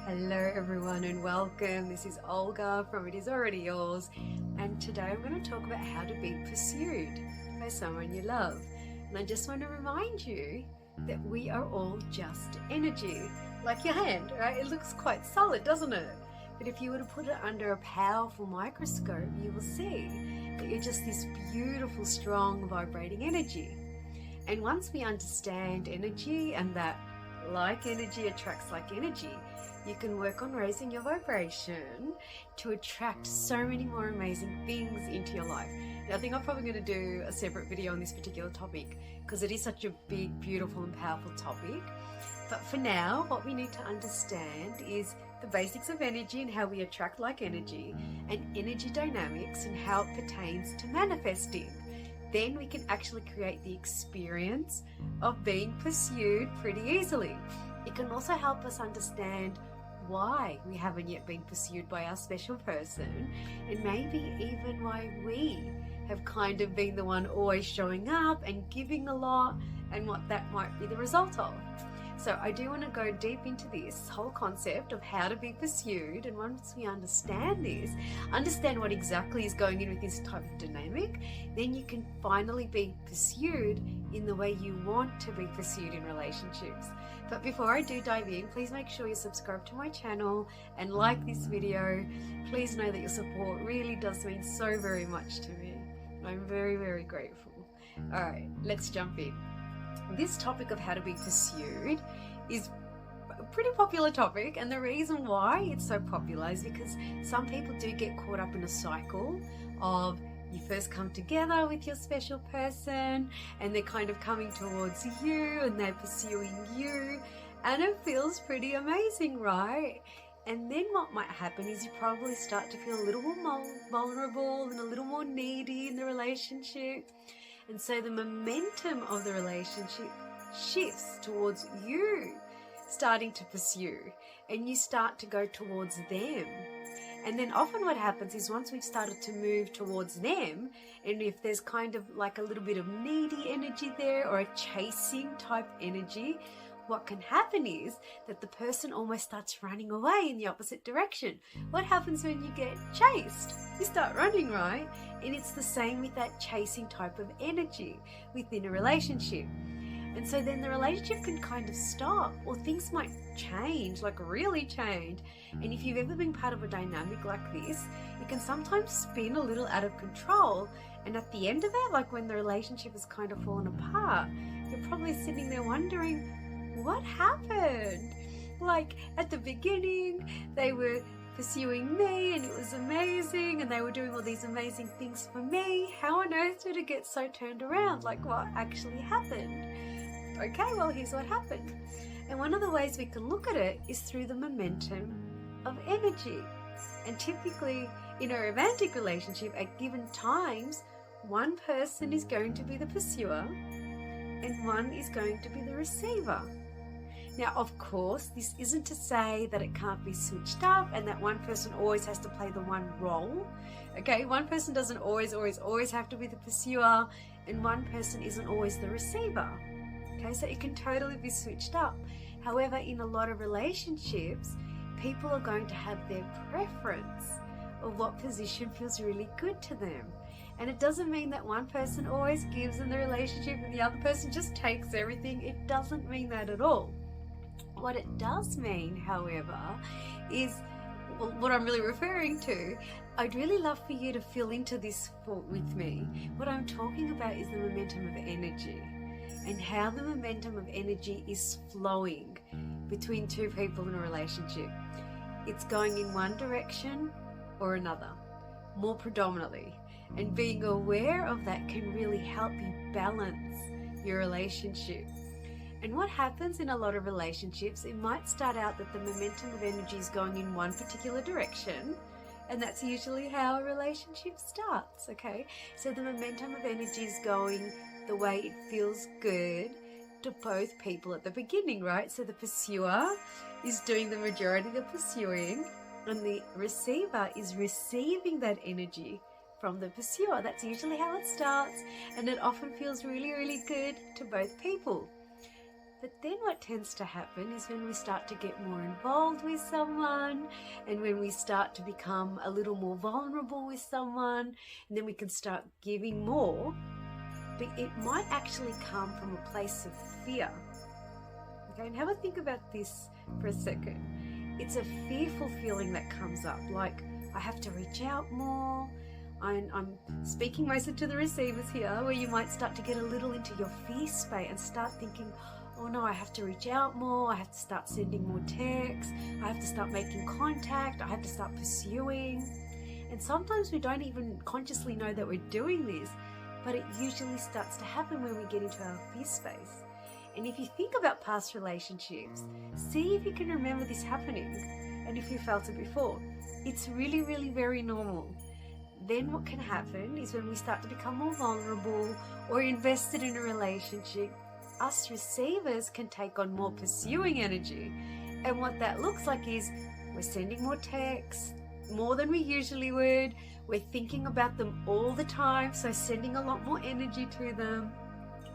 Hello everyone and welcome. This is Olga from It Is Already Yours, and today I'm going to talk about how to be pursued by someone you love. And I just want to remind you that we are all just energy, like your hand, right? It looks quite solid, doesn't it? But if you were to put it under a powerful microscope, you will see that you're just this beautiful, strong, vibrating energy. And once we understand energy and that like energy attracts like energy, you can work on raising your vibration to attract so many more amazing things into your life. Now, I think I'm probably going to do a separate video on this particular topic because it is such a big, beautiful and powerful topic. But for now, what we need to understand is the basics of energy and how we attract like energy, and energy dynamics and how it pertains to manifesting. Then we can actually create the experience of being pursued pretty easily. It can also help us understand why we haven't yet been pursued by our special person, and maybe even why we have kind of been the one always showing up and giving a lot, and what that might be the result of. So I do want to go deep into this whole concept of how to be pursued, and once we understand this, understand what exactly is going in with this type of dynamic, then you can finally be pursued in the way you want to be pursued in relationships. But before I do dive in, please make sure you subscribe to my channel and like this video. Please know that your support really does mean so very much to me. I'm very, very grateful. All right, let's jump in. This topic of how to be pursued is a pretty popular topic, and the reason why it's so popular is because some people do get caught up in a cycle of you first come together with your special person and they're kind of coming towards you and they're pursuing you, and it feels pretty amazing, right? And then what might happen is you probably start to feel a little more vulnerable and a little more needy in the relationship. And so the momentum of the relationship shifts towards you starting to pursue, and you start to go towards them. And then often what happens is once we've started to move towards them, and if there's kind of like a little bit of needy energy there or a chasing type energy, what can happen is that the person almost starts running away in the opposite direction. What happens when you get chased? You start running, right? And it's the same with that chasing type of energy within a relationship. And so then the relationship can kind of stop, or things might change, like really change. And if you've ever been part of a dynamic like this, it can sometimes spin a little out of control. And at the end of it, like when the relationship has kind of fallen apart, you're probably sitting there wondering, what happened? Like at the beginning, they were pursuing me and it was amazing and they were doing all these amazing things for me. How on earth did it get so turned around? Like what actually happened? Okay, well, here's what happened. And one of the ways we can look at it is through the momentum of energy. And typically in a romantic relationship at given times, one person is going to be the pursuer and one is going to be the receiver. Now, of course, this isn't to say that it can't be switched up and that one person always has to play the one role. Okay, one person doesn't always have to be the pursuer, and one person isn't always the receiver. Okay, so it can totally be switched up. However, in a lot of relationships, people are going to have their preference of what position feels really good to them. And it doesn't mean that one person always gives in the relationship and the other person just takes everything. It doesn't mean that at all. What it does mean, however, is what I'm really referring to. I'd really love for you to fill into this with me. What I'm talking about is the momentum of energy and how the momentum of energy is flowing between two people in a relationship. It's going in one direction or another, more predominantly. And being aware of that can really help you balance your relationship. And what happens in a lot of relationships, it might start out that the momentum of energy is going in one particular direction, and that's usually how a relationship starts, okay? So the momentum of energy is going the way it feels good to both people at the beginning, right? So the pursuer is doing the majority of the pursuing, and the receiver is receiving that energy from the pursuer. That's usually how it starts, and it often feels really, really good to both people. But then what tends to happen is when we start to get more involved with someone, and when we start to become a little more vulnerable with someone, and then we can start giving more, but it might actually come from a place of fear. Okay, and have a think about this for a second. It's a fearful feeling that comes up, like I have to reach out more. I'm speaking mostly to the receivers here, where you might start to get a little into your fear space and start thinking, oh no, I have to reach out more, I have to start sending more texts, I have to start making contact, I have to start pursuing. And sometimes we don't even consciously know that we're doing this, but it usually starts to happen when we get into our fear space. And if you think about past relationships, see if you can remember this happening, and if you felt it before. It's really, really very normal. Then what can happen is when we start to become more vulnerable or invested in a relationship, us receivers can take on more pursuing energy. And what that looks like is we're sending more texts, more than we usually would. We're thinking about them all the time, so sending a lot more energy to them.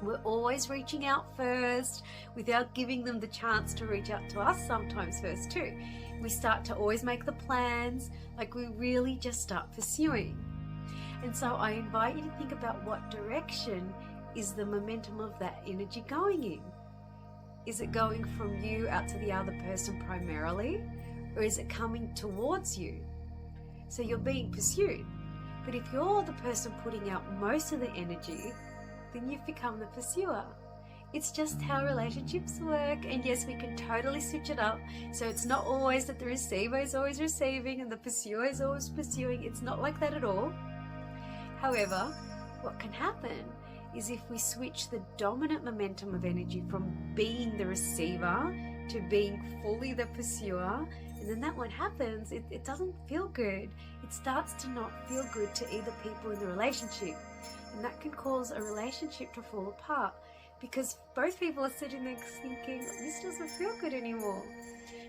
We're always reaching out first without giving them the chance to reach out to us sometimes first too. We start to always make the plans, like we really just start pursuing. And so I invite you to think about what direction is the momentum of that energy going in. Is it going from you out to the other person primarily, or is it coming towards you? So you're being pursued. But if you're the person putting out most of the energy, then you've become the pursuer. It's just how relationships work, and yes, we can totally switch it up. So it's not always that the receiver is always receiving and the pursuer is always pursuing. It's not like that at all. However, what can happen is if we switch the dominant momentum of energy from being the receiver to being fully the pursuer, and then that what happens, it doesn't feel good. It starts to not feel good to either people in the relationship. And that can cause a relationship to fall apart because both people are sitting there thinking, this doesn't feel good anymore.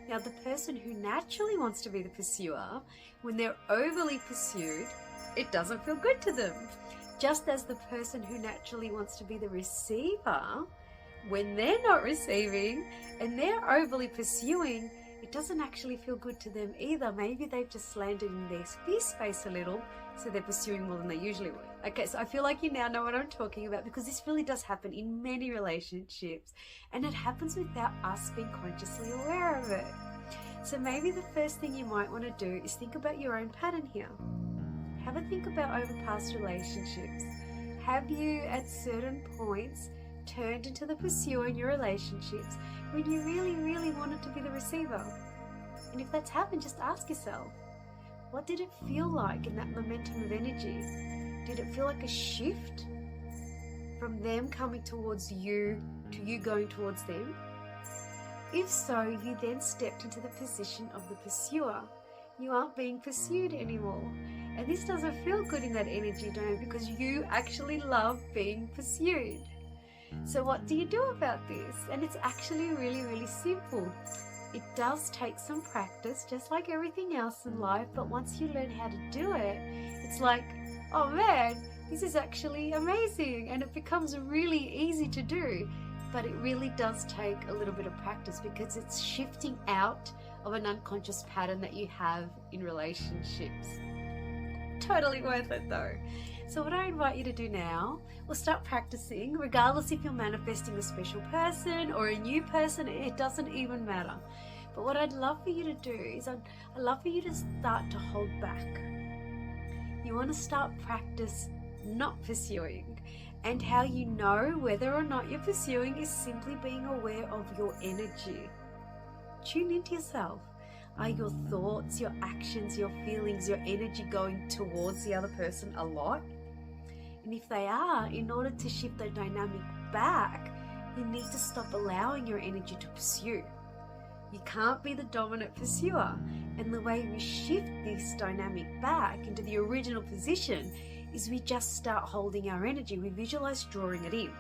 Now, the person who naturally wants to be the pursuer, when they're overly pursued, it doesn't feel good to them. Just as the person who naturally wants to be the receiver, when they're not receiving and they're overly pursuing, it doesn't actually feel good to them either. Maybe they've just landed in their fear space a little, so they're pursuing more than they usually would. Okay, so I feel like you now know what I'm talking about because this really does happen in many relationships, and it happens without us being consciously aware of it. So maybe the first thing you might want to do is think about your own pattern here. Have a think about over past relationships. Have you at certain points turned into the pursuer in your relationships when you really, really wanted to be the receiver? And if that's happened, just ask yourself, what did it feel like in that momentum of energy? Did it feel like a shift from them coming towards you to you going towards them? If so, you then stepped into the position of the pursuer. You aren't being pursued anymore. And this doesn't feel good in that energy dome because you actually love being pursued. So what do you do about this? And it's actually really, really simple. It does take some practice, just like everything else in life, but once you learn how to do it, it's like, oh man, this is actually amazing, and it becomes really easy to do. But it really does take a little bit of practice because it's shifting out of an unconscious pattern that you have in relationships. Totally worth it though. So what I invite you to do now, we'll start practicing, regardless if you're manifesting a special person or a new person, it doesn't even matter. But what I'd love for you to do is I'd love for you to start to hold back. You want to start practice not pursuing. And how you know whether or not you're pursuing is simply being aware of your energy. Tune into yourself. Are your thoughts, your actions, your feelings, your energy going towards the other person a lot? And if they are, in order to shift the dynamic back, you need to stop allowing your energy to pursue. You can't be the dominant pursuer. And the way we shift this dynamic back into the original position is we just start holding our energy. We visualize drawing it in,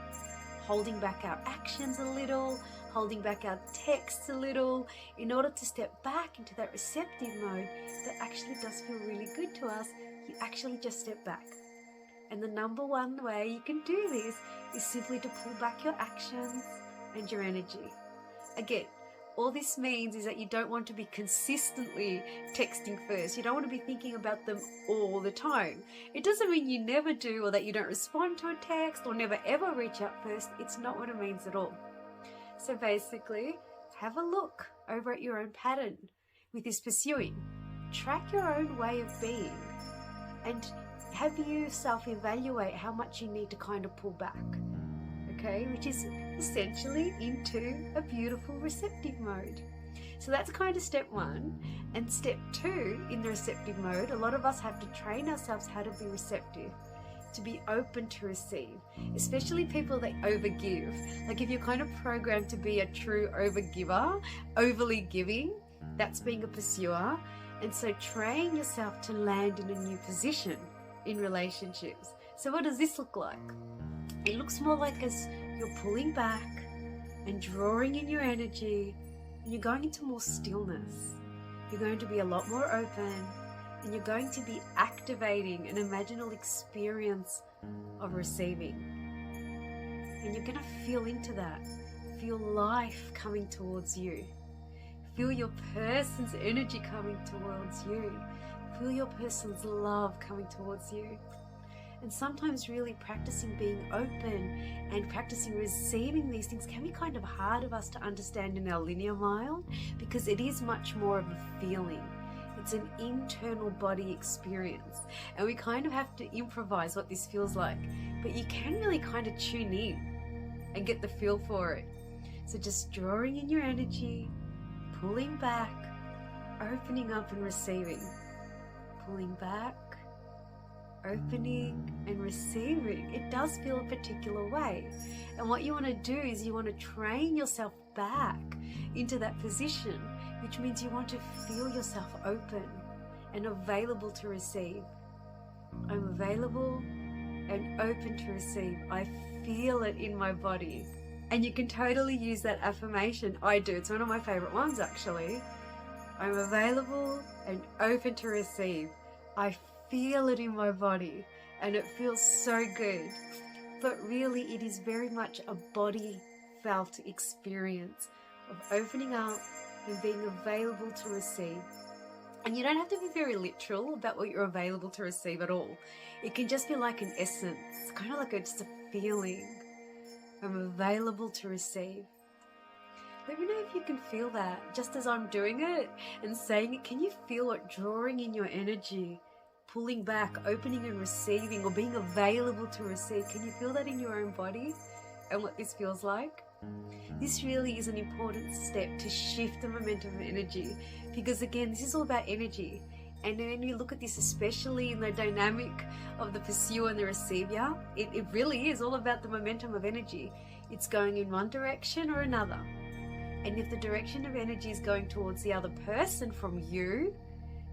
holding back our actions a little, holding back our texts a little, in order to step back into that receptive mode that actually does feel really good to us. You actually just step back. And the number one way you can do this is simply to pull back your actions, and your energy. Again, all this means is that you don't want to be consistently texting first. You don't want to be thinking about them all the time. It doesn't mean you never do, or that you don't respond to a text, or never ever reach out first. It's not what it means at all. So basically, have a look over at your own pattern with this pursuing. Track your own way of being, and have you self-evaluate how much you need to kind of pull back. Okay, which is essentially into a beautiful receptive mode. So that's kind of step one. And step two, in the receptive mode, a lot of us have to train ourselves how to be receptive, to be open to receive, especially people that overgive. Like if you're kind of programmed to be a true overgiver, overly giving, that's being a pursuer. And so train yourself to land in a new position in relationships. So what does this look like? It looks more like as you're pulling back and drawing in your energy, and you're going into more stillness. You're going to be a lot more open, and you're going to be activating an imaginal experience of receiving. And you're going to feel into that. Feel life coming towards you. Feel your person's energy coming towards you. Feel your person's love coming towards you. And sometimes really practicing being open and practicing receiving these things can be kind of hard of us to understand in our linear mind, because it is much more of a feeling. It's an internal body experience, and we kind of have to improvise what this feels like. But you can really kind of tune in and get the feel for it. So just drawing in your energy, pulling back, opening up and receiving. Pulling back, opening and receiving. It does feel a particular way. And what you want to do is you want to train yourself back into that position, which means you want to feel yourself open and available to receive. I'm available and open to receive. I feel it in my body. And you can totally use that affirmation. I do. It's one of my favorite ones, actually. I'm available and open to receive. I feel it in my body, and it feels so good. But really, it is very much a body felt experience of opening up and being available to receive. And you don't have to be very literal about what you're available to receive at all. It can just be like an essence, kind of like just a feeling. I'm available to receive. Let me know if you can feel that. Just as I'm doing it and saying it, can you feel it drawing in your energy, pulling back, opening and receiving, or being available to receive? Can you feel that in your own body and what this feels like? This really is an important step to shift the momentum of energy, because again, this is all about energy. And when you look at this, especially in the dynamic of the pursuer and the receiver, it really is all about the momentum of energy. It's going in one direction or another. And if the direction of energy is going towards the other person from you,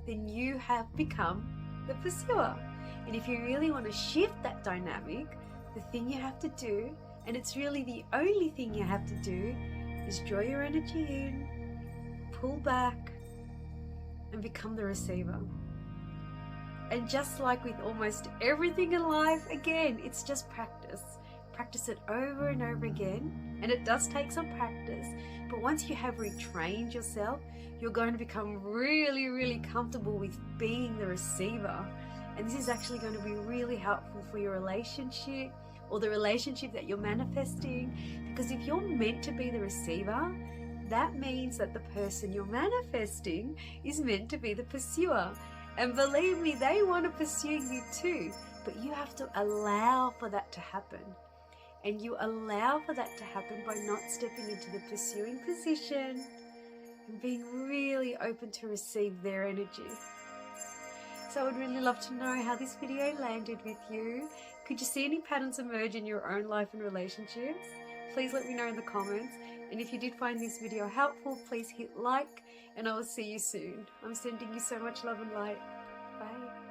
then you have become the pursuer. And if you really want to shift that dynamic, the thing you have to do, and it's really the only thing you have to do, is draw your energy in, pull back, and become the receiver. And just like with almost everything in life, again, it's just practice. Practice it over and over again, and it does take some practice. But once you have retrained yourself, you're going to become really, really comfortable with being the receiver. And this is actually going to be really helpful for your relationship, or the relationship that you're manifesting. Because if you're meant to be the receiver, that means that the person you're manifesting is meant to be the pursuer. And believe me, they want to pursue you too, but you have to allow for that to happen. And you allow for that to happen by not stepping into the pursuing position and being really open to receive their energy. So I would really love to know how this video landed with you. Could you see any patterns emerge in your own life and relationships? Please let me know in the comments. And if you did find this video helpful, please hit like, and I will see you soon. I'm sending you so much love and light. Bye.